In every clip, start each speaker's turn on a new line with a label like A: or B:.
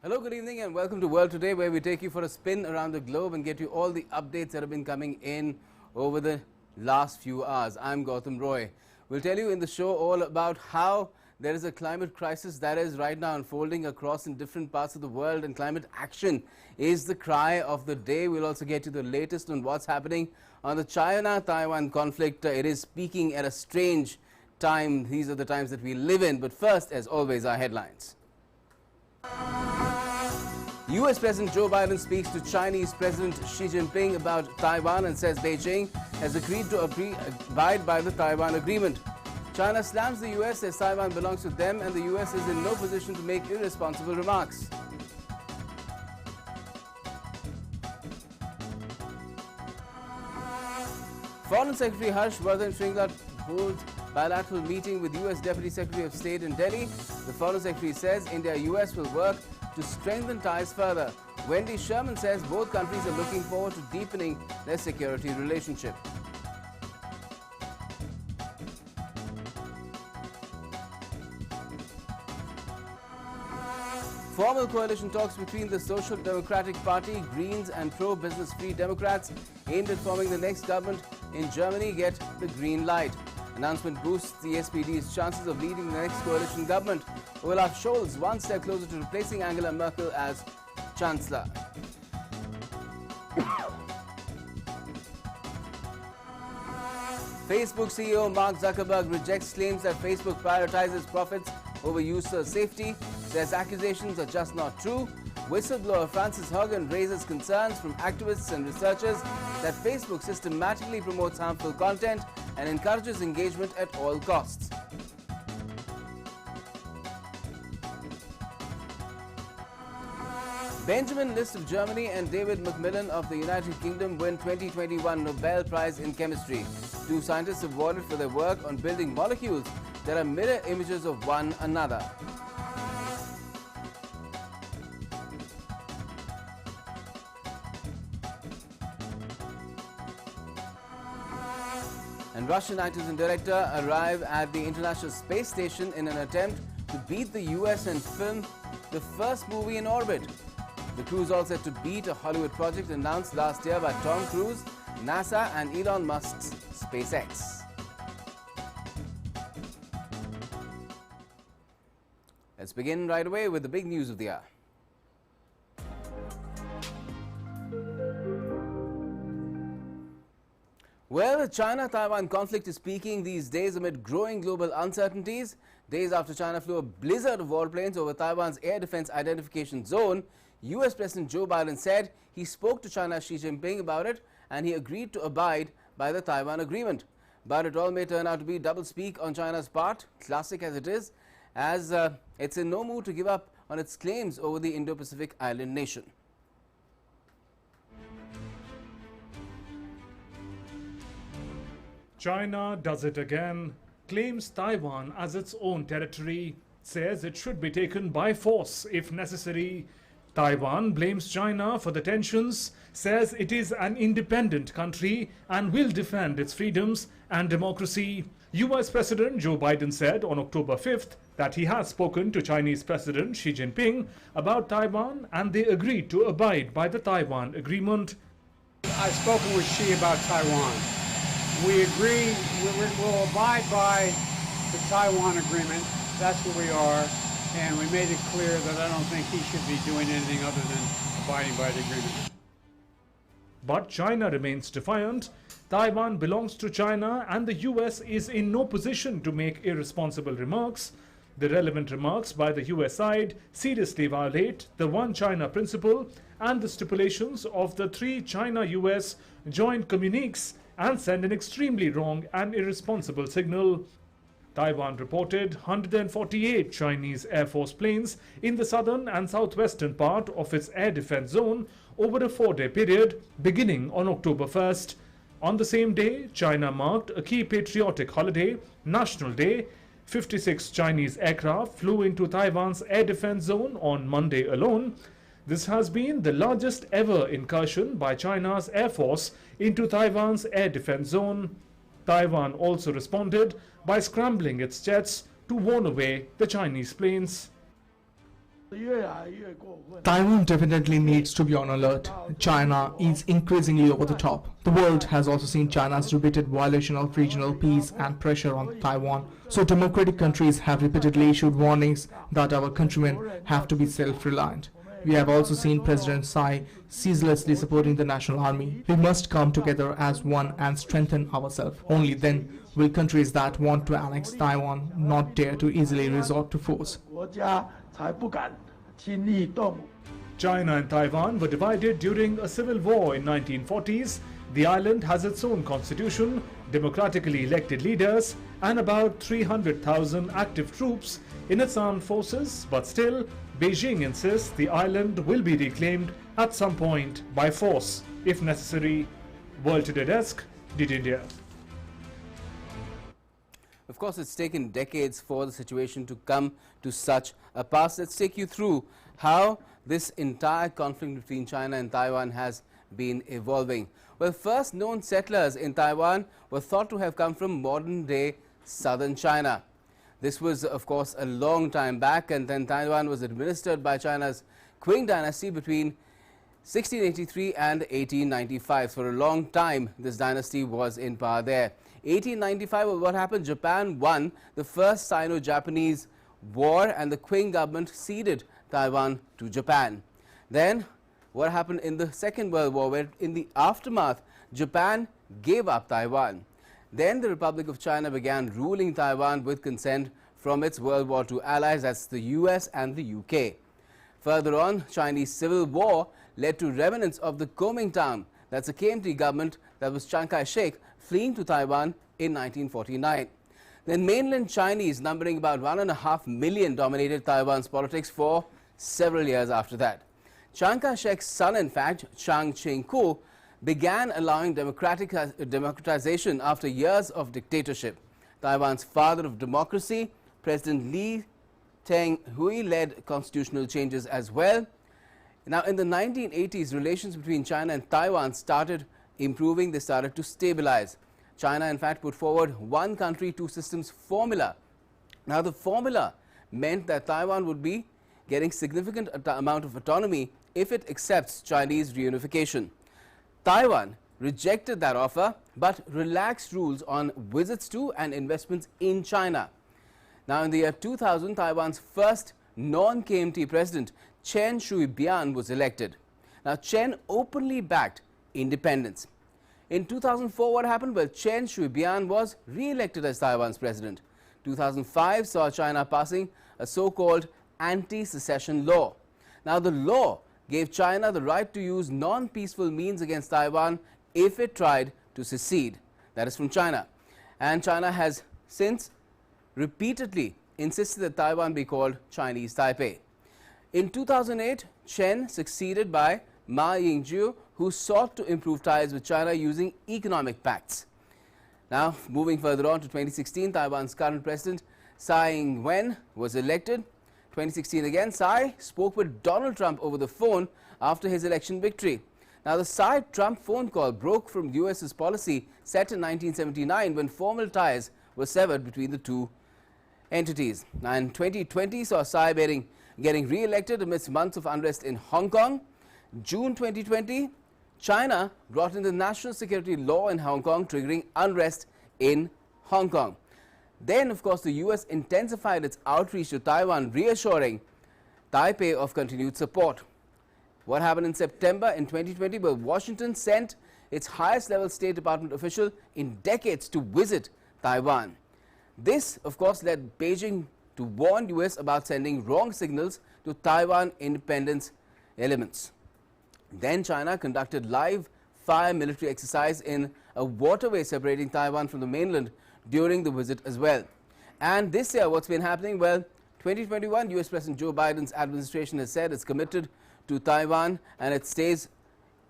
A: Hello, good evening and welcome to World Today, where we take you for a spin around the globe and get you all the updates that have been coming in over the last few hours. I'm Gautam Roy. We'll tell you in the show all about how there is a climate crisis that is right now unfolding across in different parts of the world, and climate action is the cry of the day. We'll also get you the latest on what's happening on the China-Taiwan conflict. It is peaking at a strange time. These are the times that we live in. But first, as always, our headlines. US President Joe Biden speaks to Chinese President Xi Jinping about Taiwan and says Beijing has agreed to abide by the Taiwan agreement. China slams the US, says Taiwan belongs to them and the US is in no position to make irresponsible remarks. Foreign Secretary Harshvardhan Shringla holds bilateral meeting with US Deputy Secretary of State in Delhi. The Foreign Secretary says India-US will work to strengthen ties further. Wendy Sherman says both countries are looking forward to deepening their security relationship. Formal coalition talks between the Social Democratic Party, Greens and pro-business Free Democrats aimed at forming the next government in Germany get the green light. Announcement boosts the SPD's chances of leading the next coalition government. Olaf Scholz one step closer to replacing Angela Merkel as Chancellor. Facebook CEO Mark Zuckerberg rejects claims that Facebook prioritizes profits over user safety. Says accusations are just not true. Whistleblower Frances Haugen raises concerns from activists and researchers that Facebook systematically promotes harmful content and encourages engagement at all costs. Benjamin List of Germany and David Macmillan of the United Kingdom win 2021 Nobel Prize in Chemistry. Two scientists awarded for their work on building molecules that are mirror images of one another. And Russian actors and director arrive at the International Space Station in an attempt to beat the US and film the first movie in orbit. The crew is all set to beat a Hollywood project announced last year by Tom Cruise, NASA and Elon Musk's SpaceX. Let's begin right away with the big news of the hour. Well, the China-Taiwan conflict is peaking these days amid growing global uncertainties. Days after China flew a blizzard of warplanes over Taiwan's air defense identification zone, US President Joe Biden said he spoke to China's Xi Jinping about it and he agreed to abide by the Taiwan agreement. But it all may turn out to be doublespeak on China's part, classic as it is, as it's in no mood to give up on its claims over the Indo-Pacific island nation.
B: China does it again, claims Taiwan as its own territory, says it should be taken by force if necessary. Taiwan blames China for the tensions, says it is an independent country and will defend its freedoms and democracy. US President Joe Biden said on October 5th that he has spoken to Chinese President Xi Jinping about Taiwan and they agreed to abide by the Taiwan agreement.
C: I've spoken with Xi about Taiwan. We agree we'll abide by the Taiwan agreement. That's what we are. And we made it clear that I don't think he should be doing anything other than abiding by the agreement.
B: But China remains defiant. Taiwan belongs to China and the US is in no position to make irresponsible remarks. The relevant remarks by the US side seriously violate the One China principle and the stipulations of the 3 China-US joint communiques and send an extremely wrong and irresponsible signal. Taiwan reported 148 Chinese Air Force planes in the southern and southwestern part of its air defense zone over a 4-day period beginning on October 1st. On the same day, China marked a key patriotic holiday, National Day. 56 Chinese aircraft flew into Taiwan's air defense zone on Monday alone. This has been the largest ever incursion by China's Air Force into Taiwan's air defense zone. Taiwan also responded by scrambling its jets to warn away the Chinese planes.
D: Taiwan definitely needs to be on alert. China is increasingly over the top. The world has also seen China's repeated violation of regional peace and pressure on Taiwan. So democratic countries have repeatedly issued warnings that our countrymen have to be self-reliant. We have also seen President Xi ceaselessly supporting the national army. We must come together as one and strengthen ourselves. Only then will countries that want to annex Taiwan not dare to easily resort to force.
B: China and Taiwan were divided during a civil war in 1940s. The island has its own constitution, democratically elected leaders, and about 300,000 active troops in its armed forces, but still, Beijing insists the island will be reclaimed at some point by force, if necessary. World Today Desk, DD India.
A: Of course, it's taken decades for the situation to come to such a pass. Let's take you through how this entire conflict between China and Taiwan has been evolving. Well, first known settlers in Taiwan were thought to have come from modern-day southern China. This was, of course, a long time back, and then Taiwan was administered by China's Qing dynasty between 1683 and 1895. For a long time, this dynasty was in power there. 1895, well, what happened? Japan won the first Sino-Japanese war, and the Qing government ceded Taiwan to Japan. Then, what happened in the Second World War, where in the aftermath, Japan gave up Taiwan. Then the Republic of China began ruling Taiwan with consent from its World War II allies, that's the US and the UK. Further on, Chinese Civil War led to remnants of the Kuomintang, that's a KMT government that was Chiang Kai-shek fleeing to Taiwan in 1949. Then mainland Chinese, numbering about 1.5 million, dominated Taiwan's politics for several years after that. Chiang Kai-shek's son, in fact, Chiang Ching-kuo, began allowing democratization after years of dictatorship. Taiwan's father of democracy, President Lee Teng-hui, led constitutional changes as well. Now, in the 1980s, relations between China and Taiwan started improving. They started to stabilize. China, in fact, put forward one country, two systems formula. Now, the formula meant that Taiwan would be getting significant amount of autonomy if it accepts Chinese reunification. Taiwan rejected that offer, but relaxed rules on visits to and investments in China. Now, in the year 2000, Taiwan's first non-KMT president, Chen Shui-bian, was elected. Now, Chen openly backed independence. In 2004, what happened? Well, Chen Shui-bian was re-elected as Taiwan's president. 2005 saw China passing a so-called anti-secession law. Now, the law gave China the right to use non-peaceful means against Taiwan if it tried to secede. That is from China. And China has since repeatedly insisted that Taiwan be called Chinese Taipei. In 2008, Chen succeeded by Ma Ying-jeou, who sought to improve ties with China using economic pacts. Now, moving further on to 2016, Taiwan's current president, Tsai Ing-wen, was elected. 2016 again, Tsai spoke with Donald Trump over the phone after his election victory. Now, the Tsai-Trump phone call broke from US's policy set in 1979 when formal ties were severed between the two entities. Now, in 2020 saw Tsai getting re-elected amidst months of unrest in Hong Kong. June 2020, China brought in the national security law in Hong Kong, triggering unrest in Hong Kong. Then, of course, the US intensified its outreach to Taiwan, reassuring Taipei of continued support. What happened in September in 2020? Well, Washington sent its highest level State Department official in decades to visit Taiwan. This, of course, led Beijing to warn US about sending wrong signals to Taiwan independence elements. Then China conducted live fire military exercise in a waterway separating Taiwan from the mainland during the visit as well. And this year, what's been happening? Well, 2021, US President Joe Biden's administration has said it's committed to Taiwan and it stays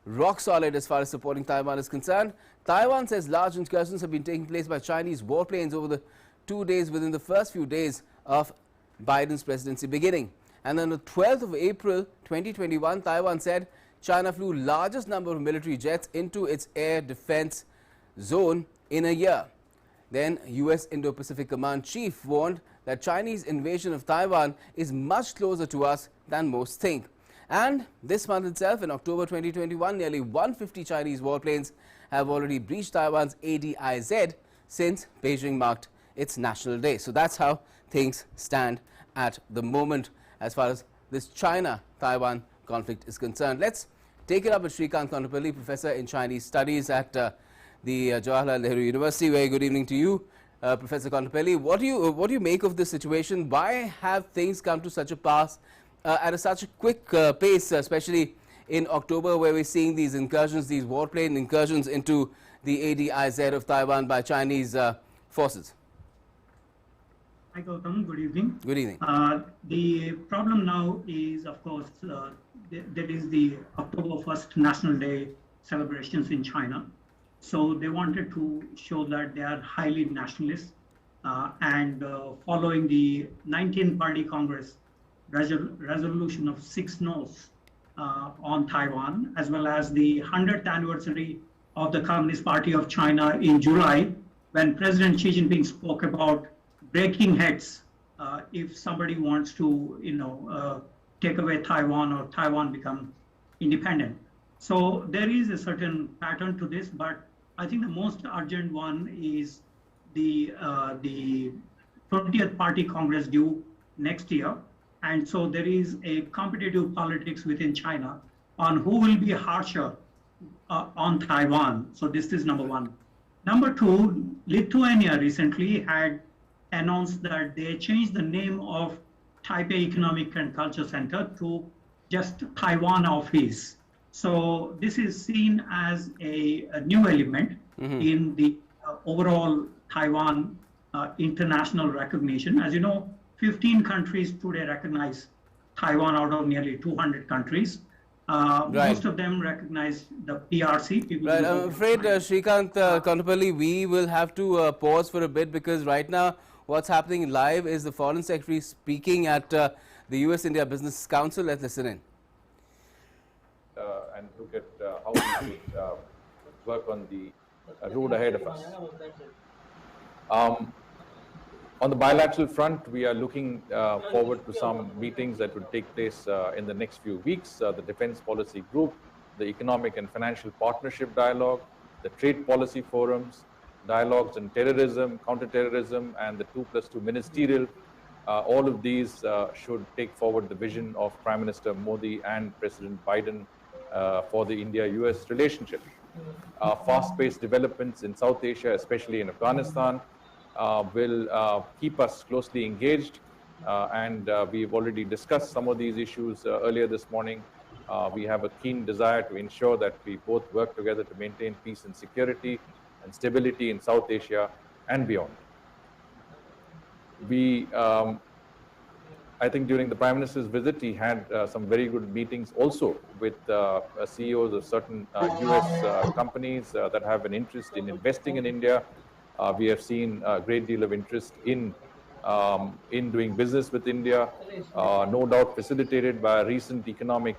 A: rock solid as far as supporting Taiwan is concerned. Taiwan says large incursions have been taking place by Chinese warplanes over the 2 days within the first few days of Biden's presidency beginning. And on the 12th of April 2021, Taiwan said China flew largest number of military jets into its air defense zone in a year. Then US Indo-Pacific Command Chief warned that Chinese invasion of Taiwan is much closer to us than most think. And this month itself, in October 2021, nearly 150 Chinese warplanes have already breached Taiwan's ADIZ since Beijing marked its National Day. So that's how things stand at the moment as far as this China-Taiwan conflict is concerned. Let's take it up with Shrikant Kontrapalli, Professor in Chinese Studies at the Jawaharlal Nehru University. Very good evening to you, Professor Kontrapalli. What do you make of this situation? Why have things come to such a pass at such a quick pace, especially in October, where we're seeing these incursions, these warplane incursions into the ADIZ of Taiwan by Chinese forces?
E: Hi Gautam, good evening.
A: Good evening.
E: The problem now is, of course, that is the October 1st National Day celebrations in China. So they wanted to show that they are highly nationalist and following the 19-party Congress resolution of 6 no's on Taiwan, as well as the 100th anniversary of the Communist Party of China in July, when President Xi Jinping spoke about breaking heads if somebody wants to, take away Taiwan or Taiwan become independent. So there is a certain pattern to this, but I think the most urgent one is the 20th Party Congress due next year. And so there is a competitive politics within China on who will be harsher on Taiwan. So this is number one. Number two, Lithuania recently had announced that they changed the name of Taipei Economic and Culture Center to just Taiwan Office. So this is seen as a new element in the overall Taiwan international recognition. As you know, 15 countries today recognize Taiwan out of nearly 200 countries.
A: Right.
E: Most of them recognize the PRC.
A: Right. I'm afraid, Shrikant Kontrapalli, we will have to pause for a bit, because right now what's happening live is the Foreign Secretary speaking at the US-India Business Council. Let's listen in.
F: And look at how we should work on the road ahead of us. On the bilateral front, we are looking forward to some meetings that would take place in the next few weeks. The Defense Policy Group, the Economic and Financial Partnership Dialogue, the Trade Policy Forums, dialogues on terrorism, counterterrorism, and the 2+2 ministerial. All of these should take forward the vision of Prime Minister Modi and President Biden for the India-US relationship. Fast-paced developments in South Asia, especially in Afghanistan, will keep us closely engaged, and we've already discussed some of these issues earlier this morning. We have a keen desire to ensure that we both work together to maintain peace and security and stability in South Asia and beyond. I think during the Prime Minister's visit, he had some very good meetings also with CEOs of certain US companies that have an interest in investing in India. We have seen a great deal of interest in doing business with India, no doubt facilitated by recent economic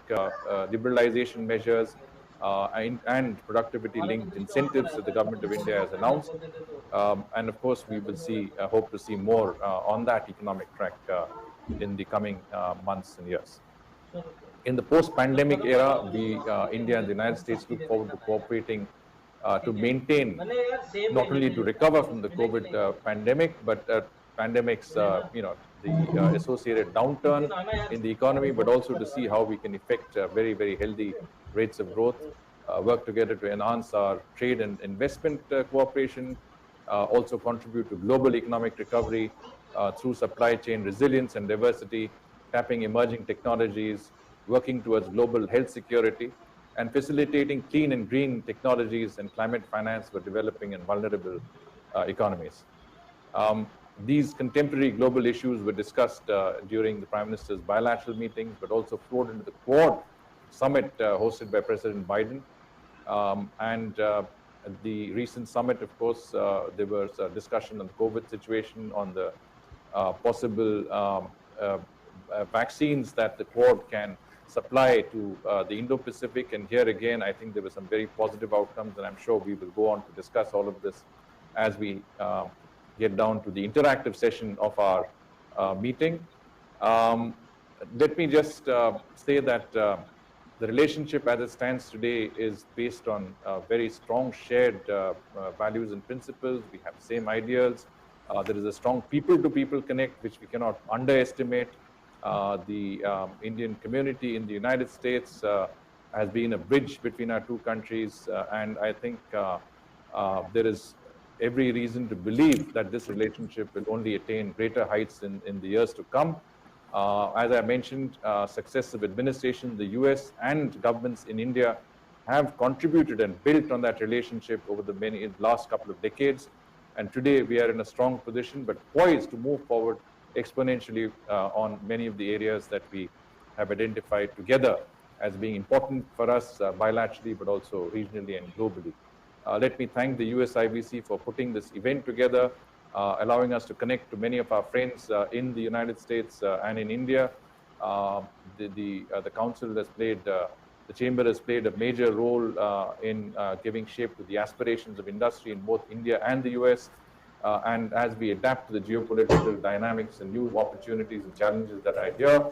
F: liberalization measures and productivity-linked incentives that the government of India has announced. And of course, we will hope to see more on that economic track in the coming months and years. In the post-pandemic era, India and the United States look forward to cooperating to maintain, not only to recover from the COVID pandemic, but pandemics, the associated downturn in the economy, but also to see how we can effect very, very healthy rates of growth, work together to enhance our trade and investment cooperation, also contribute to global economic recovery through supply chain resilience and diversity, tapping emerging technologies, working towards global health security, and facilitating clean and green technologies and climate finance for developing and vulnerable economies. These contemporary global issues were discussed during the Prime Minister's bilateral meetings, but also flowed into the Quad summit hosted by President Biden. And at the recent summit, of course, there was a discussion on the COVID situation, on the possible vaccines that the Quad can supply to the Indo-Pacific. And here again, I think there were some very positive outcomes, and I'm sure we will go on to discuss all of this as we get down to the interactive session of our meeting. Let me just say that the relationship as it stands today is based on very strong shared values and principles. We have same ideals. There is a strong people-to-people connect, which we cannot underestimate. The Indian community in the United States has been a bridge between our two countries, and I think there is every reason to believe that this relationship will only attain greater heights in the years to come. As I mentioned, successive administrations, the US and governments in India have contributed and built on that relationship over the last couple of decades. And today we are in a strong position, but poised to move forward exponentially on many of the areas that we have identified together as being important for us bilaterally, but also regionally and globally. Let me thank the USIBC for putting this event together, allowing us to connect to many of our friends in the United States and in India. The council has played, the chamber has played a major role in giving shape to the aspirations of industry in both India and the US. And as we adapt to the geopolitical dynamics and new opportunities and challenges that are here,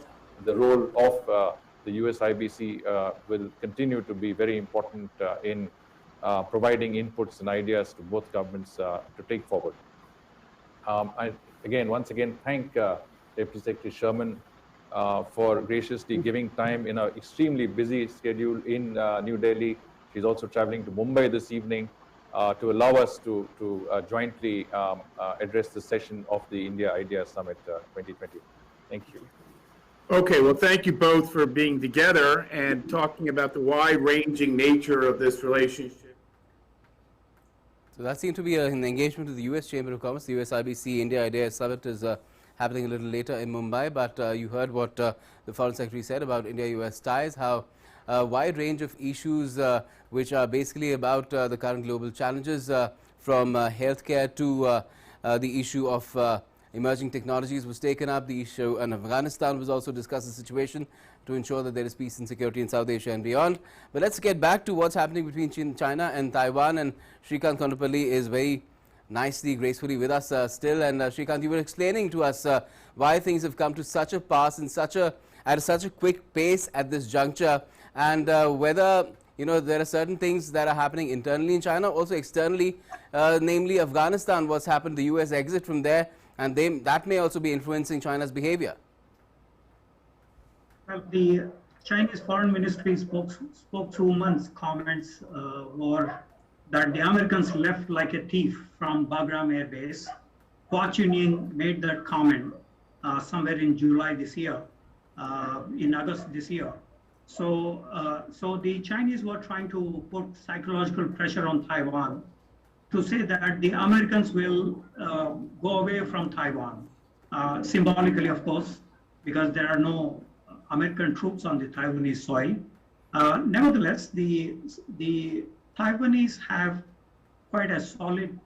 F: the role of the USIBC will continue to be very important in providing inputs and ideas to both governments to take forward. I once again thank Deputy Secretary Sherman for graciously giving time in an extremely busy schedule in New Delhi. She's also traveling to Mumbai this evening to allow us to jointly address the session of the India Idea Summit 2020. Thank you.
G: Okay, well, thank you both for being together and talking about the wide-ranging nature of this relationship.
A: So that seemed to be an engagement with the US Chamber of Commerce. The USIBC India Idea Summit is happening a little later in Mumbai, but you heard what the Foreign Secretary said about India-US ties, how a wide range of issues which are basically about the current global challenges from healthcare to the issue of emerging technologies was taken up. The issue in Afghanistan was also discussed, the situation to ensure that there is peace and security in South Asia and beyond. But let's get back to what's happening between China and Taiwan, and Shrikant Kondapalli is very nicely, gracefully with us still. And Shrikant, you were explaining to us why things have come to such a pass in such a quick pace at this juncture, and whether there are certain things that are happening internally in China, also externally, namely Afghanistan, what's happened, the US exit from there, and that may also be influencing China's behavior.
E: Well, the Chinese Foreign Ministry spokeswoman's comments were that the Americans left like a thief from Bagram Air Base. Hua Chunying made that comment somewhere in July this year, in August this year. So the Chinese were trying to put psychological pressure on Taiwan to say that the Americans will go away from Taiwan, symbolically, of course, because there are no American troops on the Taiwanese soil. Nevertheless, the Taiwanese have quite a solid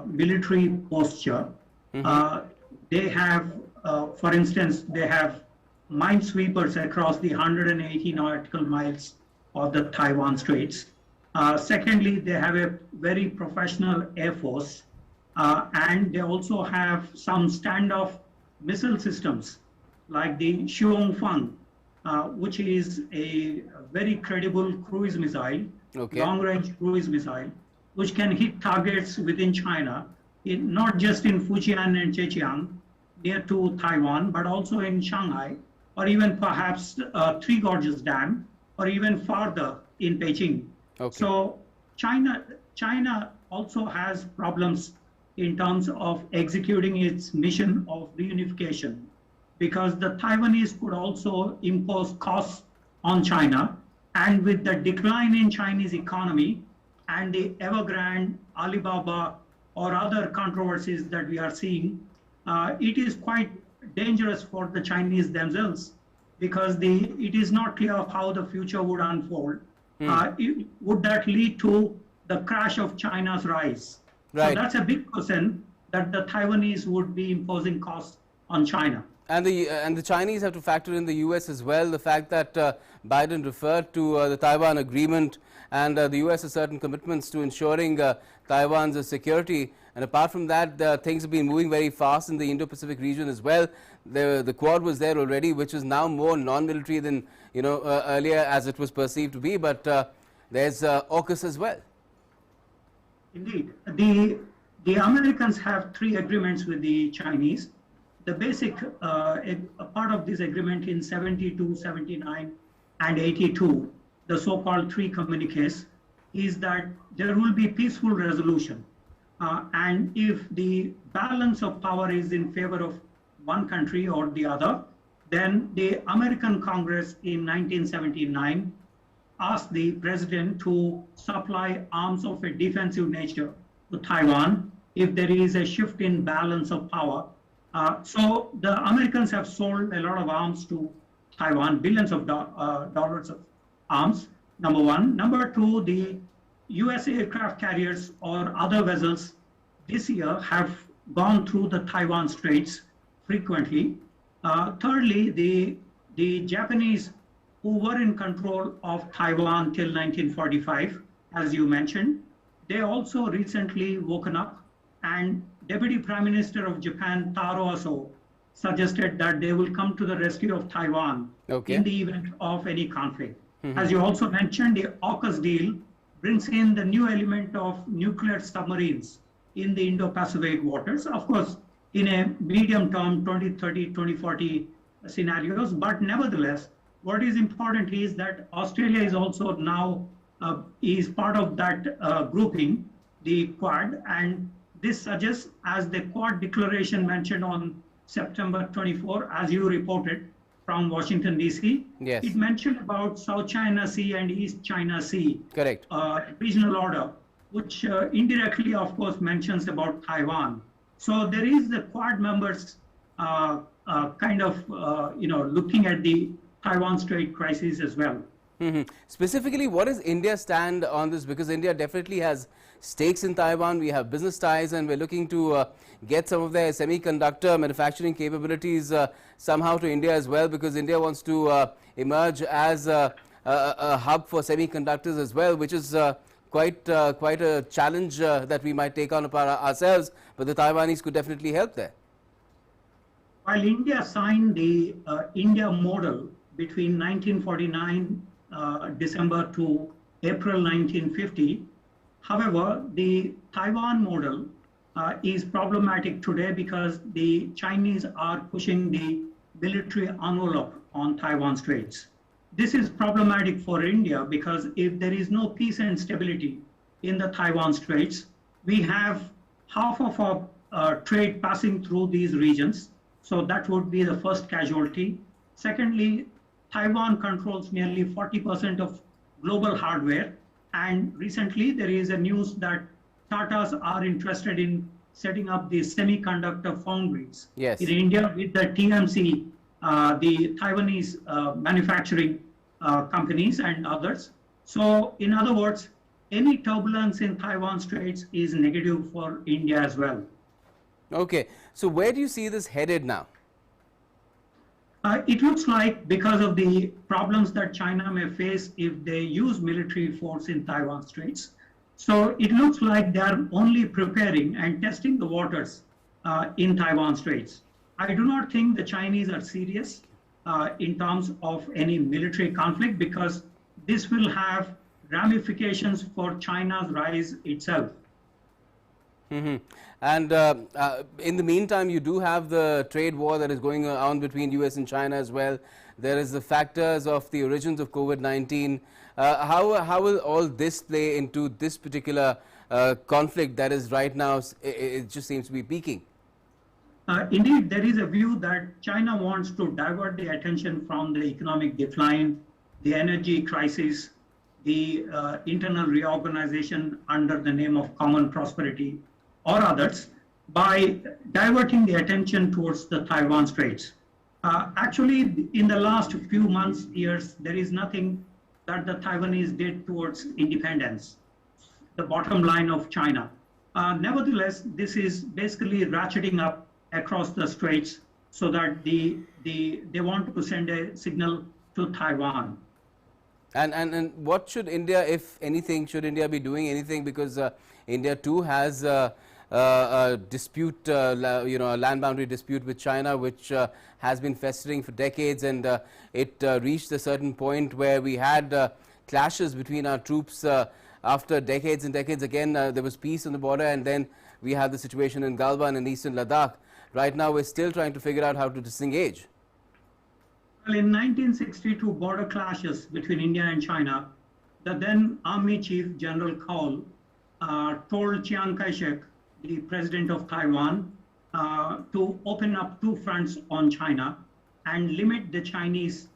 E: military posture. They have, for instance, they have minesweepers across the 180 nautical miles of the Taiwan Straits. Secondly, they have a very professional air force, and they also have some standoff missile systems like the Xiongfang, which is a very credible cruise missile, long-range cruise missile, which can hit targets within China, not just in Fujian and Zhejiang, near to Taiwan, but also in Shanghai, or even perhaps Three Gorges Dam, or even farther in Beijing. So China also has problems in terms of executing its mission of reunification, because the Taiwanese could also impose costs on China. And with the decline in Chinese economy and the Evergrande, Alibaba, or other controversies that we are seeing, it is quite dangerous for the Chinese themselves, because it is not clear how the future would unfold. Would that lead to the crash of China's rise? Right. So that's a big question, that the Taiwanese would be imposing costs on China.
A: And the Chinese have to factor in the US as well. The fact that Biden referred to the Taiwan agreement, and the US has certain commitments to ensuring Taiwan's security. And apart from that, things have been moving very fast in the Indo-Pacific region as well. The Quad was there already, which is now more non-military than earlier as it was perceived to be. But there's AUKUS as well.
E: Indeed, the Americans have 3 agreements with the Chinese. The basic a part of this agreement in 72, 79, and 82, the so-called 3 communiques, is that there will be peaceful resolution. And if the balance of power is in favor of one country or the other, then the American Congress in 1979 asked the president to supply arms of a defensive nature to Taiwan if there is a shift in balance of power. So the Americans have sold a lot of arms to Taiwan, billions of dollars of arms, number one. Number two, the US aircraft carriers or other vessels this year have gone through the Taiwan Straits frequently. Thirdly, the Japanese, who were in control of Taiwan till 1945, as you mentioned, they also recently woken up, and Deputy Prime Minister of Japan, Taro Aso, suggested that they will come to the rescue of Taiwan in the event of any conflict. As you also mentioned, the AUKUS deal brings in the new element of nuclear submarines in the Indo-Pacific waters, of course, in a medium term, 2030, 2040 scenarios. But nevertheless, what is important is that Australia is also now is part of that grouping, the Quad, and this suggests, as the Quad declaration mentioned on September 24, as you reported from Washington, D.C., it mentioned about South China Sea and East China Sea regional order, which indirectly, of course, mentions about Taiwan. So there is the Quad members kind of, looking at the Taiwan Strait crisis as well.
A: Specifically, what does India stand on this? Because India definitely has stakes in Taiwan. We have business ties, and we're looking to get some of their semiconductor manufacturing capabilities somehow to India as well, because India wants to emerge as a hub for semiconductors as well, which is quite a challenge that we might take on upon ourselves, but the Taiwanese could definitely help there.
E: While India signed the India model between 1949 December to April 1950, however, the Taiwan model is problematic today because the Chinese are pushing the military envelope on Taiwan Straits. This is problematic for India because if there is no peace and stability in the Taiwan Straits, we have half of our trade passing through these regions. So that would be the first casualty. Secondly, Taiwan controls nearly 40% of global hardware. And recently there is a news that Tatas are interested in setting up the semiconductor foundries in India with the TMC, the Taiwanese manufacturing companies and others. So in other words, any turbulence in Taiwan Straits is negative for India as well.
A: Okay, so where do you see this headed now?
E: It looks like because of the problems that China may face if they use military force in Taiwan Straits. So it looks like they are only preparing and testing the waters in Taiwan Straits. I do not think the Chinese are serious in terms of any military conflict because this will have ramifications for China's rise itself.
A: And in the meantime, you do have the trade war that is going on between US and China as well. There is the factors of the origins of COVID-19. How will all this play into this particular conflict that is right now, it just seems to be peaking?
E: Indeed, there is a view that China wants to divert the attention from the economic decline, the energy crisis, the internal reorganization under the name of common prosperity, or others, by diverting the attention towards the Taiwan Straits. Actually, in the last few months, years, there is nothing that the Taiwanese did towards independence, the bottom line of China. Nevertheless, this is basically ratcheting up across the straits so that they want to send a signal to Taiwan.
A: And what should India, if anything, should India be doing anything? Because India too has dispute, a land boundary dispute with China, which has been festering for decades, and it reached a certain point where we had clashes between our troops after decades and decades. Again, there was peace on the border, and then we had the situation in Galwan in eastern Ladakh. Right now, we're still trying to figure out how to disengage.
E: Well, in 1962 border clashes between India and China, the then Army Chief General Kaul told Chiang Kai-shek, the president of Taiwan, to open up two fronts on China and limit the Chinese,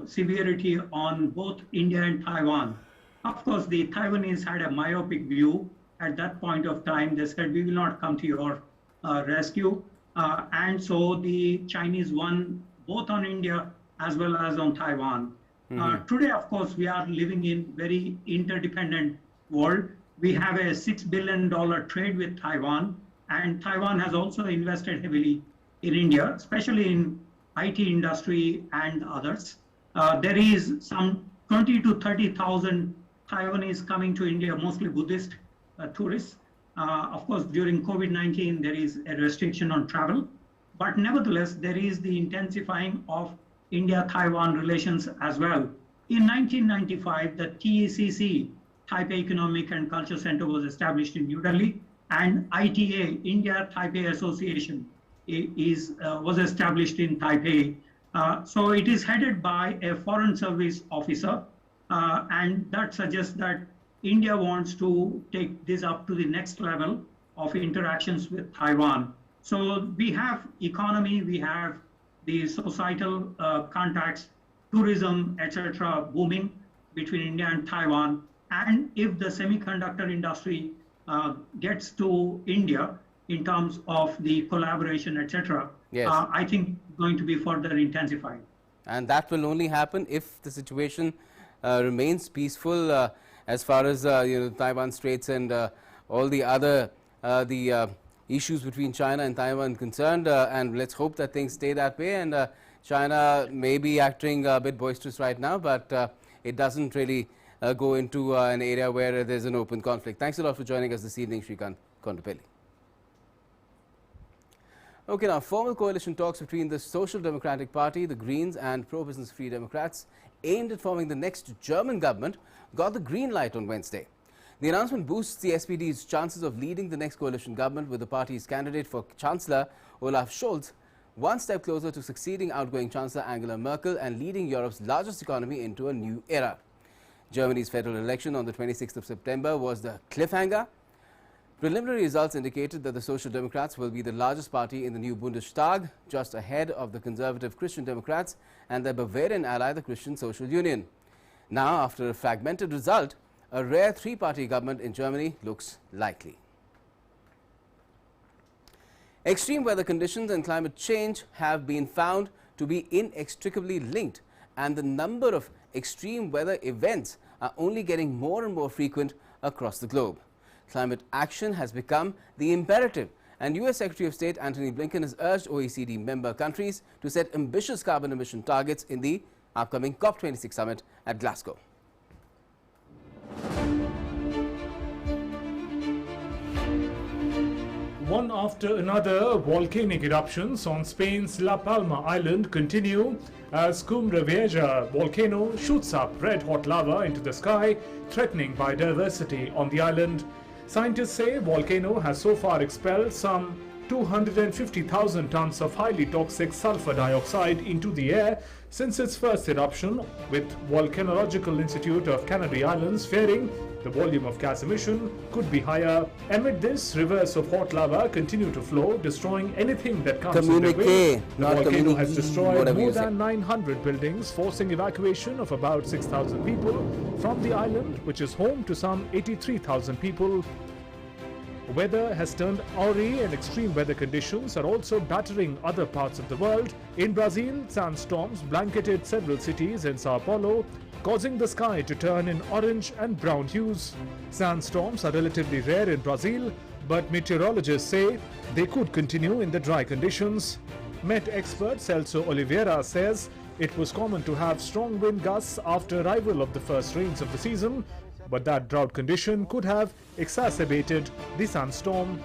E: severity on both India and Taiwan. Of course, the Taiwanese had a myopic view at that point of time. They said, we will not come to your rescue. And so the Chinese won both on India as well as on Taiwan. Today, of course, we are living in very interdependent world. We have a $6 billion trade with Taiwan, and Taiwan has also invested heavily in India, especially in IT industry and others. There is some 20 to 30,000 Taiwanese coming to India, mostly Buddhist tourists. Of course, during COVID-19, there is a restriction on travel, but nevertheless, there is the intensifying of India-Taiwan relations as well. In 1995, the TECC, Taipei Economic and Culture Center, was established in New Delhi, and ITA, India-Taipei Association, was established in Taipei. So it is headed by a foreign service officer, and that suggests that India wants to take this up to the next level of interactions with Taiwan. So we have economy, we have the societal contacts, tourism, etc., booming between India and Taiwan. And if the semiconductor industry gets to India in terms of the collaboration, etc.,
A: yes,
E: I think going to be further intensified.
A: And that will only happen if the situation remains peaceful as far as Taiwan Straits and all the other issues between China and Taiwan concerned. And let's hope that things stay that way. And China may be acting a bit boisterous right now, but it doesn't really go into an area where there's an open conflict. Thanks a lot for joining us this evening, Shrikant Kondapelli. Okay, now formal coalition talks between the Social Democratic Party, the Greens and pro-business Free Democrats aimed at forming the next German government got the green light on Wednesday. The announcement boosts the SPD's chances of leading the next coalition government, with the party's candidate for Chancellor, Olaf Scholz, one step closer to succeeding outgoing Chancellor Angela Merkel and leading Europe's largest economy into a new era. Germany's federal election on the 26th of September was the cliffhanger. Preliminary results indicated that the Social Democrats will be the largest party in the new Bundestag, just ahead of the conservative Christian Democrats and their Bavarian ally, the Christian Social Union. Now, after a fragmented result, a rare three-party government in Germany looks likely. Extreme weather conditions and climate change have been found to be inextricably linked, and the number of extreme weather events are only getting more and more frequent across the globe. Climate action has become the imperative, and US Secretary of State Antony Blinken has urged OECD member countries to set ambitious carbon emission targets in the upcoming COP26 summit at Glasgow.
B: One after another, volcanic eruptions on Spain's La Palma island continue as Cumbre Vieja volcano shoots up red-hot lava into the sky, threatening biodiversity on the island. Scientists say volcano has so far expelled some 250,000 tons of highly toxic sulfur dioxide into the air since its first eruption, with Volcanological Institute of Canary Islands fearing the volume of gas emission could be higher. Amid this, rivers of hot lava continue to flow, destroying anything that comes in their way. The volcano has destroyed more than 900 buildings, forcing evacuation of about 6,000 people from the island, which is home to some 83,000 people. Weather has turned awry, and extreme weather conditions are also battering other parts of the world. In Brazil, sandstorms blanketed several cities in Sao Paulo, causing the sky to turn in orange and brown hues. Sandstorms are relatively rare in Brazil, but meteorologists say they could continue in the dry conditions. Met expert Celso Oliveira says it was common to have strong wind gusts after arrival of the first rains of the season, but that drought condition could have exacerbated the sunstorm.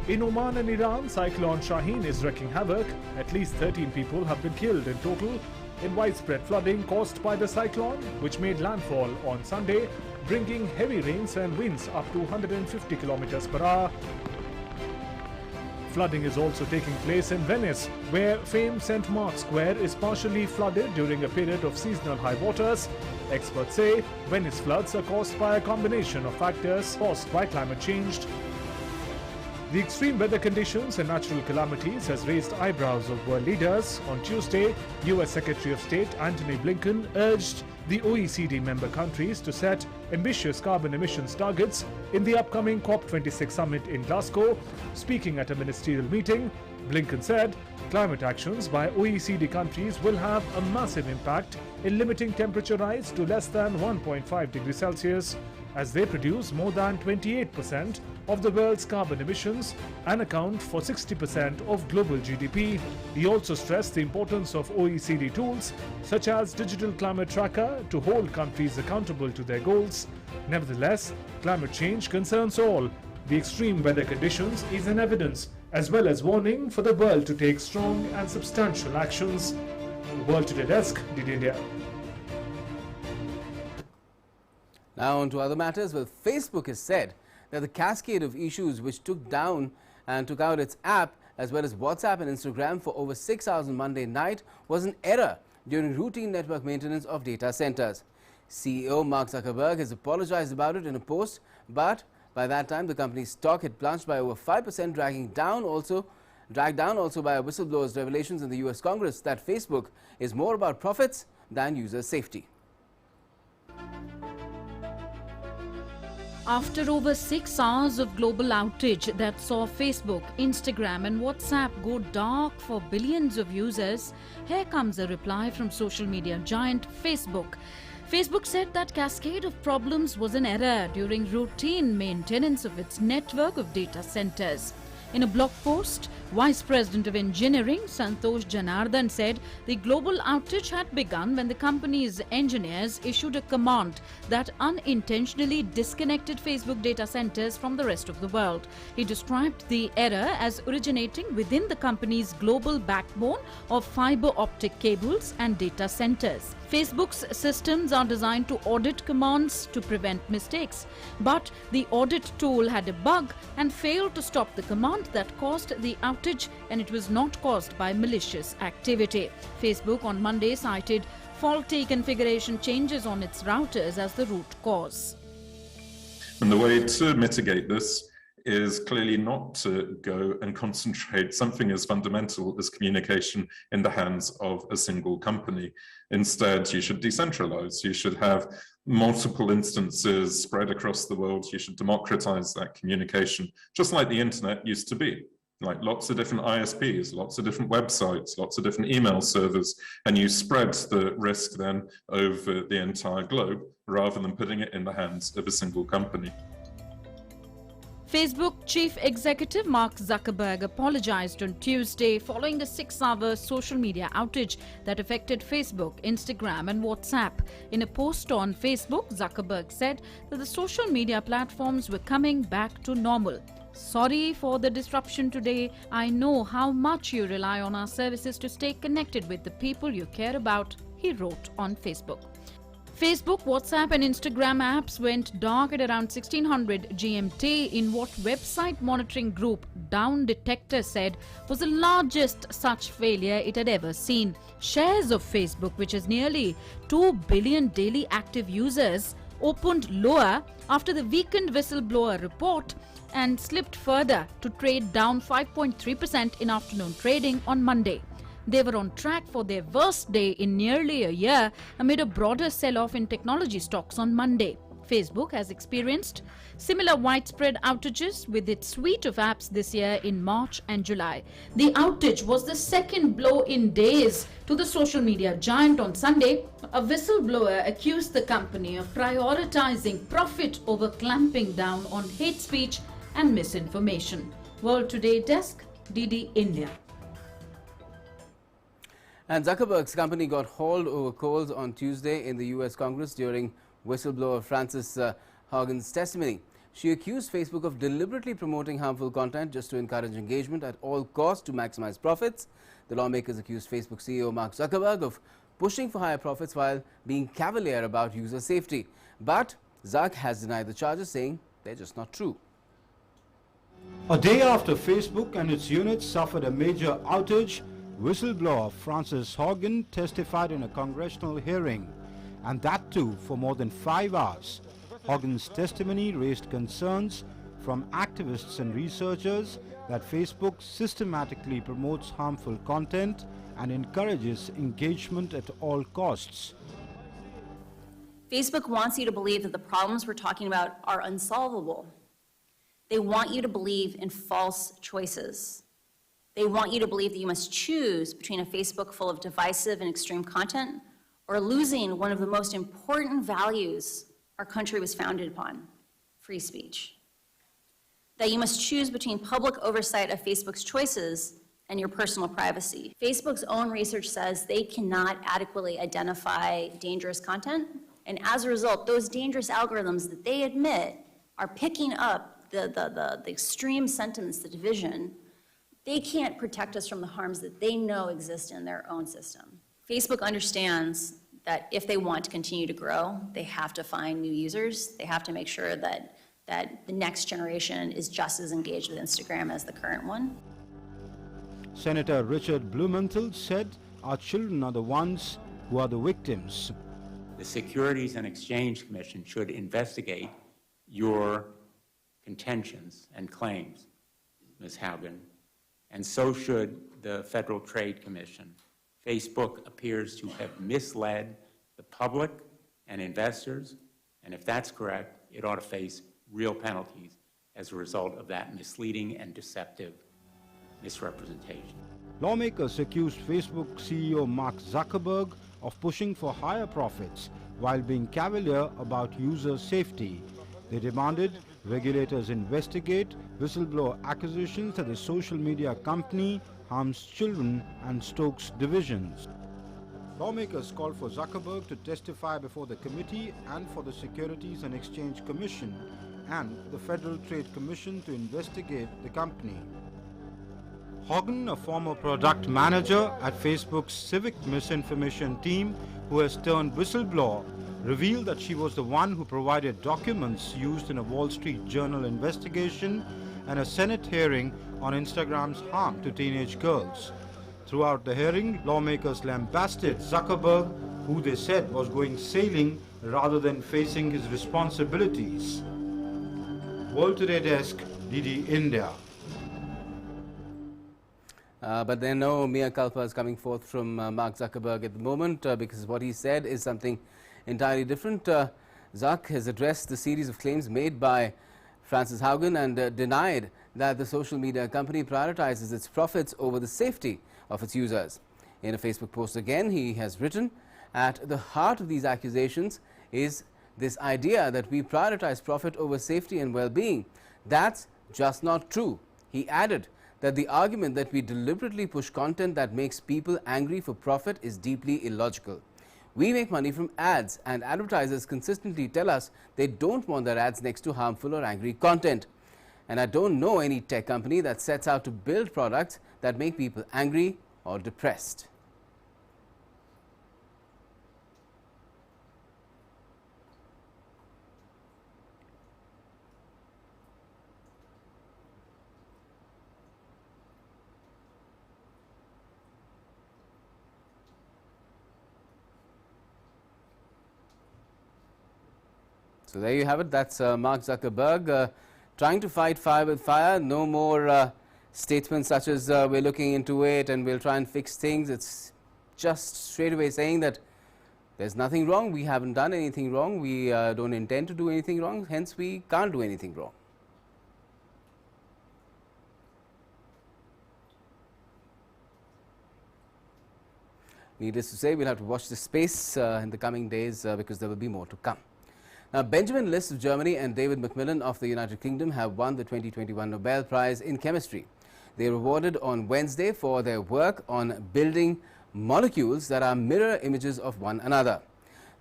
B: In Oman and Iran, Cyclone Shaheen is wreaking havoc. At least 13 people have been killed in total in widespread flooding caused by the cyclone, which made landfall on Sunday, bringing heavy rains and winds up to 150 kilometers per hour. Flooding is also taking place in Venice, where famed St. Mark's Square is partially flooded during a period of seasonal high waters. Experts say Venice floods are caused by a combination of factors caused by climate change. The extreme weather conditions and natural calamities has raised eyebrows of world leaders. On Tuesday, US Secretary of State Antony Blinken urged the OECD member countries to set ambitious carbon emissions targets in the upcoming COP26 summit in Glasgow. Speaking at a ministerial meeting, Blinken said climate actions by OECD countries will have a massive impact in limiting temperature rise to less than 1.5 degrees Celsius, as they produce more than 28% of the world's carbon emissions and account for 60% of global GDP. He also stressed the importance of OECD tools such as Digital Climate Tracker to hold countries accountable to their goals. Nevertheless, climate change concerns all. The extreme weather conditions is an evidence as well as warning for the world to take strong and substantial actions. World Today Desk, DD India.
A: Now on to other matters. Well, Facebook has said that the cascade of issues which took out its app as well as WhatsApp and Instagram for over 6 hours on Monday night was an error during routine network maintenance of data centers. CEO Mark Zuckerberg has apologized about it in a post, but by that time the company's stock had plunged by over 5%, dragged down also by a whistleblower's revelations in the US Congress that Facebook is more about profits than user safety.
H: After over 6 hours of global outage that saw Facebook, Instagram and WhatsApp go dark for billions of users, here comes a reply from social media giant Facebook. Facebook said that cascade of problems was an error during routine maintenance of its network of data centers. In a blog post, Vice President of Engineering Santosh Janardhan said the global outage had begun when the company's engineers issued a command that unintentionally disconnected Facebook data centers from the rest of the world. He described the error as originating within the company's global backbone of fiber optic cables and data centers. Facebook's systems are designed to audit commands to prevent mistakes, but the audit tool had a bug and failed to stop the command that caused the outage, and it was not caused by malicious activity. Facebook on Monday cited faulty configuration changes on its routers as the root cause.
I: And the way to mitigate this is clearly not to go and concentrate something as fundamental as communication in the hands of a single company. Instead, you should decentralize. You should have multiple instances spread across the world. You should democratize that communication, just like the internet used to be. Like lots of different ISPs, lots of different websites, lots of different email servers, and you spread the risk then over the entire globe rather than putting it in the hands of a single company.
H: Facebook Chief Executive Mark Zuckerberg apologized on Tuesday following a 6-hour social media outage that affected Facebook, Instagram and WhatsApp. In a post on Facebook, Zuckerberg said that the social media platforms were coming back to normal. Sorry for the disruption today. I know how much you rely on our services to stay connected with the people you care about, he wrote on Facebook. Facebook, WhatsApp and Instagram apps went dark at around 1600 GMT in what website monitoring group Down Detector said was the largest such failure it had ever seen. Shares of Facebook, which has nearly 2 billion daily active users, opened lower after the weakened whistleblower report and slipped further to trade down 5.3% in afternoon trading on Monday. They were on track for their worst day in nearly a year amid a broader sell-off in technology stocks on Monday. Facebook has experienced similar widespread outages with its suite of apps this year in March and July. The outage was the second blow in days to the social media giant on Sunday. A whistleblower accused the company of prioritizing profit over clamping down on hate speech and misinformation. World Today Desk, DD India.
A: And Zuckerberg's company got hauled over coals on Tuesday in the US Congress during whistleblower Frances Haugen's testimony. She accused Facebook of deliberately promoting harmful content just to encourage engagement at all costs to maximize profits. The lawmakers accused Facebook CEO Mark Zuckerberg of pushing for higher profits while being cavalier about user safety. But Zuck has denied the charges, saying they're just not true.
J: A day after Facebook and its units suffered a major outage, whistleblower Frances Haugen testified in a congressional hearing, and that too for more than 5 hours. Haugen's testimony raised concerns from activists and researchers that Facebook systematically promotes harmful content and encourages engagement at all costs.
K: Facebook wants you to believe that the problems we're talking about are unsolvable. They want you to believe in false choices. They want you to believe that you must choose between a Facebook full of divisive and extreme content or losing one of the most important values our country was founded upon, free speech. That you must choose between public oversight of Facebook's choices and your personal privacy. Facebook's own research says they cannot adequately identify dangerous content, and as a result, those dangerous algorithms that they admit are picking up the extreme sentiments, the division, they can't protect us from the harms that they know exist in their own system. Facebook understands that if they want to continue to grow, they have to find new users. They have to make sure that the next generation is just as engaged with Instagram as the current one.
J: Senator Richard Blumenthal said, "Our children are the ones who are the victims."
L: The Securities and Exchange Commission should investigate your contentions and claims, Ms. Haugen, and so should the Federal Trade Commission. Facebook appears to have misled the public and investors, and if that's correct, it ought to face real penalties as a result of that misleading and deceptive misrepresentation.
J: Lawmakers accused Facebook CEO Mark Zuckerberg of pushing for higher profits while being cavalier about user safety. They demanded regulators investigate whistleblower accusations that the social media company harms children and stokes divisions. Lawmakers called for Zuckerberg to testify before the committee and for the Securities and Exchange Commission and the Federal Trade Commission to investigate the company. Haugen, a former product manager at Facebook's civic misinformation team who has turned whistleblower, revealed that she was the one who provided documents used in a Wall Street Journal investigation and a Senate hearing on Instagram's harm to teenage girls. Throughout the hearing, lawmakers lambasted Zuckerberg, who they said was going sailing rather than facing his responsibilities. World Today Desk, DD India.
A: But there are no mea culpas coming forth from Mark Zuckerberg at the moment because what he said is something entirely different. Zuck has addressed the series of claims made by Frances Haugen and denied that the social media company prioritizes its profits over the safety of its users. In a Facebook post again, he has written, "At the heart of these accusations is this idea that we prioritize profit over safety and well-being. That's just not true." He added that the argument that we deliberately push content that makes people angry for profit is deeply illogical. We make money from ads, and advertisers consistently tell us they don't want their ads next to harmful or angry content. And I don't know any tech company that sets out to build products that make people angry or depressed. So there you have it. That's Mark Zuckerberg trying to fight fire with fire. No more statements such as we're looking into it and we'll try and fix things. It's just straight away saying that there's nothing wrong. We haven't done anything wrong. We don't intend to do anything wrong. Hence, we can't do anything wrong. Needless to say, we'll have to watch this space in the coming days because there will be more to come. Now, Benjamin List of Germany and David Macmillan of the United Kingdom have won the 2021 Nobel Prize in Chemistry. They were awarded on Wednesday for their work on building molecules that are mirror images of one another.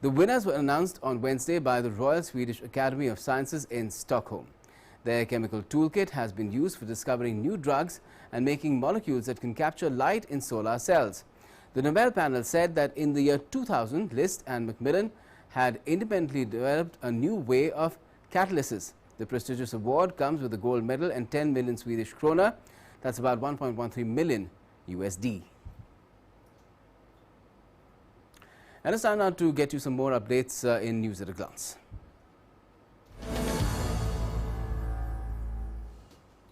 A: The winners were announced on Wednesday by the Royal Swedish Academy of Sciences in Stockholm. Their chemical toolkit has been used for discovering new drugs and making molecules that can capture light in solar cells. The Nobel panel said that in the year 2000, List and Macmillan had independently developed a new way of catalysis. The prestigious award comes with a gold medal and 10 million Swedish krona. That's about 1.13 million USD. And it's time now to get you some more updates in News at a Glance.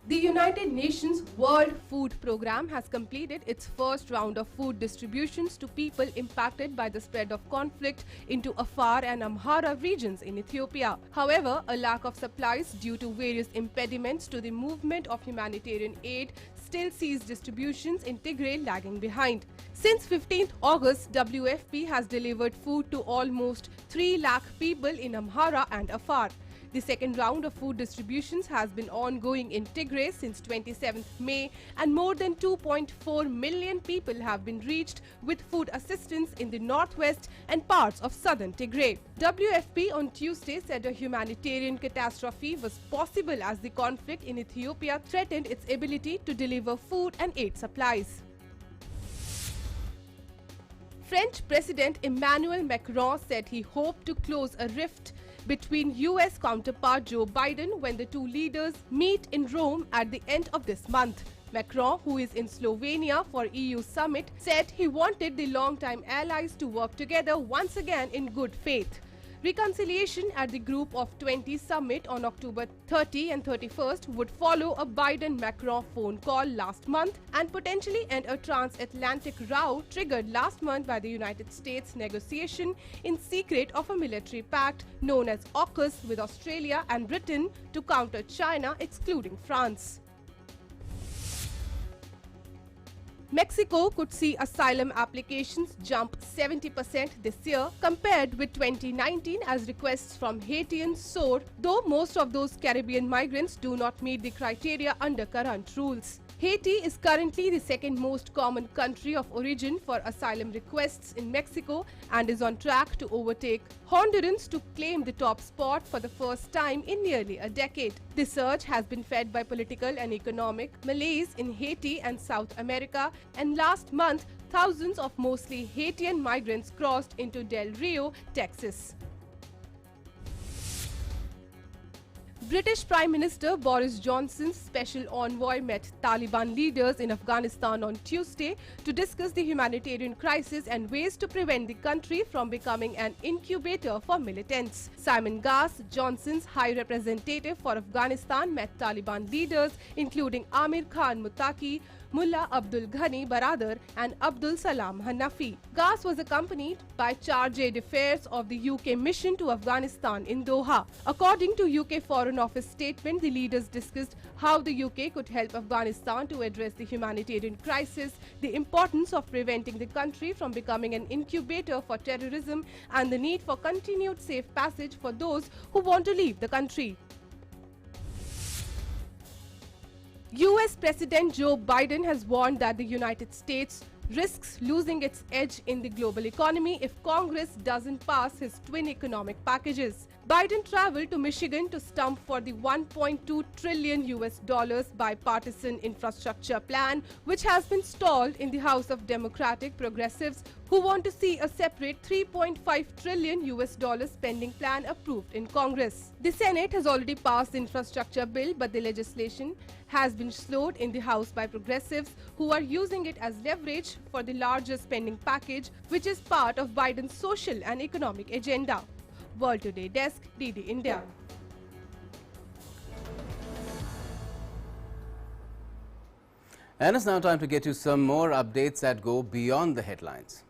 M: The United Nations World Food Programme has completed its first round of food distributions to people impacted by the spread of conflict into Afar and Amhara regions in Ethiopia. However, a lack of supplies due to various impediments to the movement of humanitarian aid still sees distributions in Tigray lagging behind. Since 15th August, WFP has delivered food to almost 3 lakh people in Amhara and Afar. The second round of food distributions has been ongoing in Tigray since 27th May, and more than 2.4 million people have been reached with food assistance in the northwest and parts of southern Tigray. WFP on Tuesday said a humanitarian catastrophe was possible as the conflict in Ethiopia threatened its ability to deliver food and aid supplies. French President Emmanuel Macron said he hoped to close a rift between US counterpart Joe Biden when the two leaders meet in Rome at the end of this month. Macron, who is in Slovenia for EU summit, said he wanted the longtime allies to work together once again in good faith. Reconciliation at the Group of 20 summit on October 30 and 31st would follow a Biden-Macron phone call last month and potentially end a transatlantic row triggered last month by the United States negotiation in secret of a military pact known as AUKUS with Australia and Britain to counter China, excluding France. Mexico could see asylum applications jump 70% this year compared with 2019 as requests from Haitians soar, though most of those Caribbean migrants do not meet the criteria under current rules. Haiti is currently the second most common country of origin for asylum requests in Mexico and is on track to overtake Honduras to claim the top spot for the first time in nearly a decade. This surge has been fed by political and economic malaise in Haiti and South America, and last month thousands of mostly Haitian migrants crossed into Del Rio, Texas. British Prime Minister Boris Johnson's special envoy met Taliban leaders in Afghanistan on Tuesday to discuss the humanitarian crisis and ways to prevent the country from becoming an incubator for militants. Simon Gass, Johnson's High Representative for Afghanistan, met Taliban leaders including Amir Khan Muttaqi, Mullah Abdul Ghani Baradar and Abdul Salam Hanafi. Gass was accompanied by Charge d'Affaires of the UK mission to Afghanistan in Doha. According to UK Foreign Office statement, the leaders discussed how the UK could help Afghanistan to address the humanitarian crisis, the importance of preventing the country from becoming an incubator for terrorism, and the need for continued safe passage for those who want to leave the country. US President Joe Biden has warned that the United States risks losing its edge in the global economy if Congress doesn't pass his twin economic packages. Biden traveled to Michigan to stump for the $1.2 trillion bipartisan infrastructure plan, which has been stalled in the House of Democratic progressives who want to see a separate $3.5 trillion spending plan approved in Congress. The Senate has already passed the infrastructure bill, but the legislation has been slowed in the House by progressives who are using it as leverage for the larger spending package, which is part of Biden's social and economic agenda. World Today Desk, DD India.
A: And it's now time to get you some more updates that go beyond the headlines.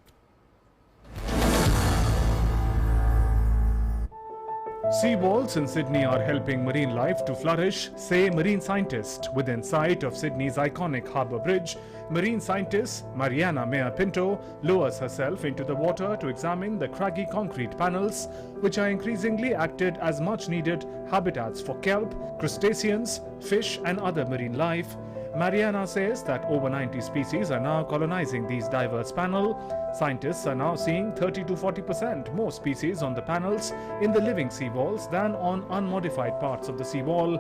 B: Seawalls in Sydney are helping marine life to flourish, say marine scientists. Within sight of Sydney's iconic harbour bridge, marine scientist Mariana Mea Pinto lowers herself into the water to examine the craggy concrete panels, which are increasingly acted as much needed habitats for kelp, crustaceans, fish and other marine life. Mariana says that over 90 species are now colonizing these diverse panels. Scientists are now seeing 30 to 40% more species on the panels in the living seawalls than on unmodified parts of the seawall.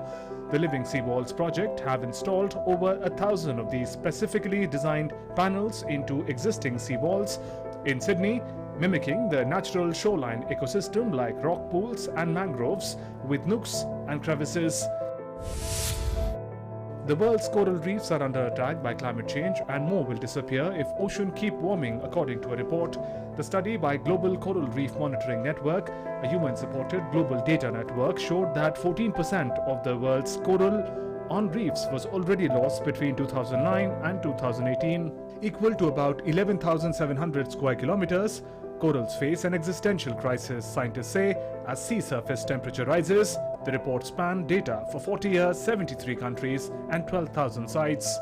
B: The Living Seawalls project have installed over 1,000 of these specifically designed panels into existing seawalls in Sydney, mimicking the natural shoreline ecosystem like rock pools and mangroves with nooks and crevices. The world's coral reefs are under attack by climate change, and more will disappear if oceans keep warming, according to a report. The study by Global Coral Reef Monitoring Network, a UN-supported global data network, showed that 14% of the world's coral on reefs was already lost between 2009 and 2018, equal to about 11,700 square kilometers. Corals face an existential crisis, scientists say, as sea surface temperature rises. The report spanned data for 40 years, 73 countries and 12,000 sites.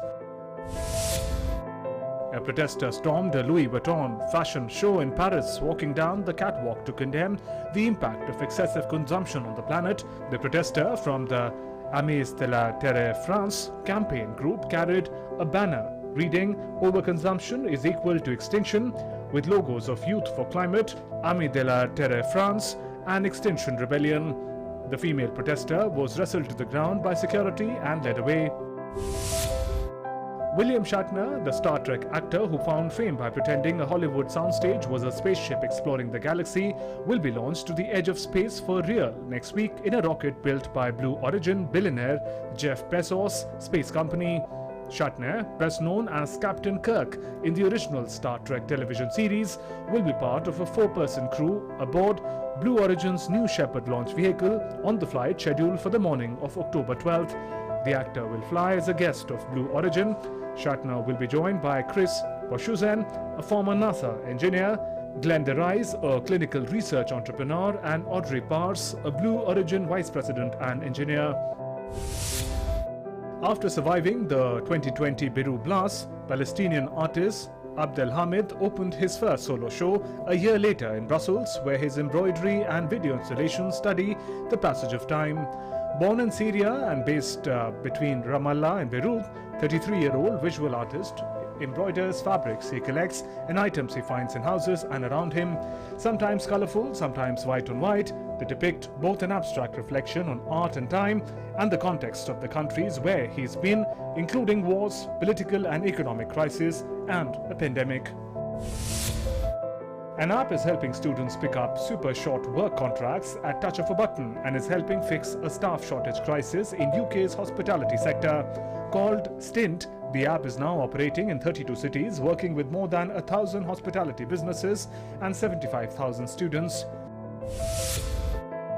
B: A protester stormed a Louis Vuitton fashion show in Paris, walking down the catwalk to condemn the impact of excessive consumption on the planet. The protester from the Amis de la Terre France campaign group carried a banner reading "Overconsumption is equal to extinction," with logos of Youth for Climate, Amis de la Terre France and Extinction Rebellion. The female protester was wrestled to the ground by security and led away. William Shatner, the Star Trek actor who found fame by pretending a Hollywood soundstage was a spaceship exploring the galaxy, will be launched to the edge of space for real next week in a rocket built by Blue Origin billionaire Jeff Bezos' space company. Shatner, best known as Captain Kirk in the original Star Trek television series, will be part of a 4-person crew aboard Blue Origin's New Shepard launch vehicle on the flight scheduled for the morning of October 12th. The actor will fly as a guest of Blue Origin. Shatner will be joined by Chris Boshuzan, a former NASA engineer, Glenn DeRise, a clinical research entrepreneur, and Audrey Pars, a Blue Origin vice president and engineer. After surviving the 2020 Beirut blast, Palestinian artist Abdel Hamid opened his first solo show a year later in Brussels, where his embroidery and video installations study the passage of time. Born in Syria and based between Ramallah and Beirut, 33-year-old visual artist embroiders fabrics he collects and items he finds in houses and around him, sometimes colorful, sometimes white on white. They depict both an abstract reflection on art and time and the context of the countries where he's been, including wars, political and economic crisis, and a pandemic. An app is helping students pick up super short work contracts at touch of a button and is helping fix a staff shortage crisis in UK's hospitality sector. Called Stint, the app is now operating in 32 cities, working with more than 1,000 hospitality businesses and 75,000 students.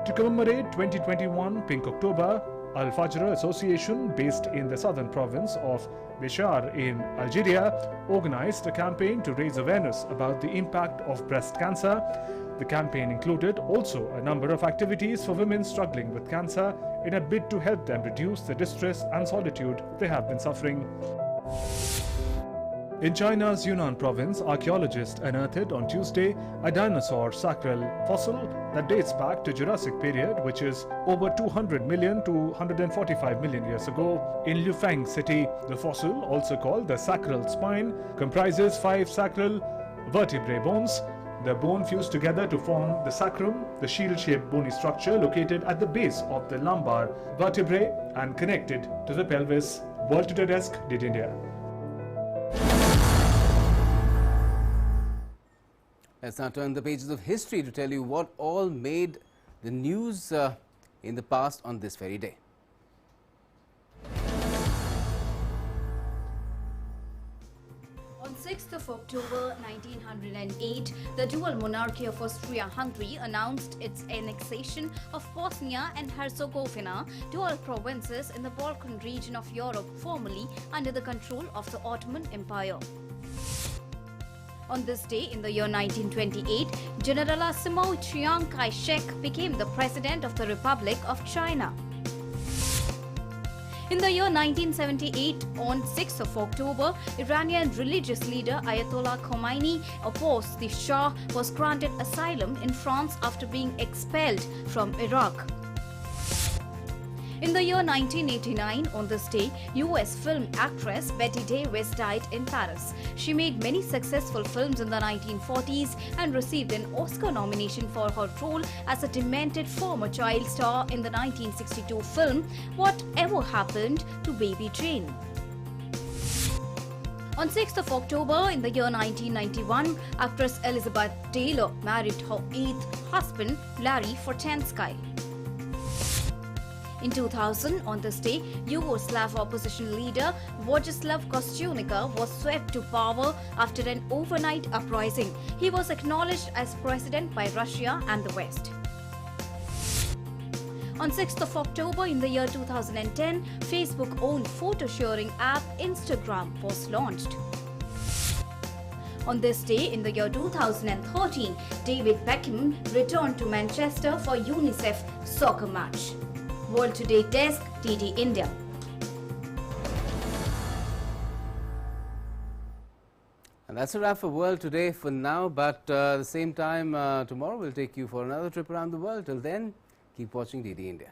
B: To commemorate 2021 Pink October, Al Fajr Association, based in the southern province of Béchar in Algeria, organized a campaign to raise awareness about the impact of breast cancer. The campaign included also a number of activities for women struggling with cancer in a bid to help them reduce the distress and solitude they have been suffering. In China's Yunnan province, archaeologists unearthed on Tuesday a dinosaur sacral fossil that dates back to Jurassic period, which is over 200 million to 145 million years ago in Lufeng city. The fossil, also called the sacral spine, comprises 5 sacral vertebrae bones. The bone fused together to form the sacrum, the shield-shaped bony structure located at the base of the lumbar vertebrae and connected to the pelvis. World Today Desk, DD India.
A: Let's now turn the pages of history to tell you what all made the news in the past on this very day.
N: On 6th of October 1908, the dual monarchy of Austria-Hungary announced its annexation of Bosnia and Herzegovina, dual provinces in the Balkan region of Europe, formerly under the control of the Ottoman Empire. On this day in the year 1928, Generalissimo Chiang Kai-shek became the President of the Republic of China. In the year 1978, on 6th of October, Iranian religious leader Ayatollah Khomeini, opposed the Shah, was granted asylum in France after being expelled from Iraq. In the year 1989, on this day, US film actress Betty Davis died in Paris. She made many successful films in the 1940s and received an Oscar nomination for her role as a demented former child star in the 1962 film Whatever Happened to Baby Jane. On 6th of October in the year 1991, actress Elizabeth Taylor married her 8th husband, Larry Fortansky. In 2000, on this day, Yugoslav opposition leader Vojislav Kostunica was swept to power after an overnight uprising. He was acknowledged as president by Russia and the West. On 6th of October in the year 2010, Facebook-owned photo-sharing app Instagram was launched. On this day in the year 2013, David Beckham returned to Manchester for UNICEF soccer match. World Today Desk, DD India.
A: And that's a wrap for World Today for now, but at the same time, tomorrow we'll take you for another trip around the world. Till then, keep watching DD India.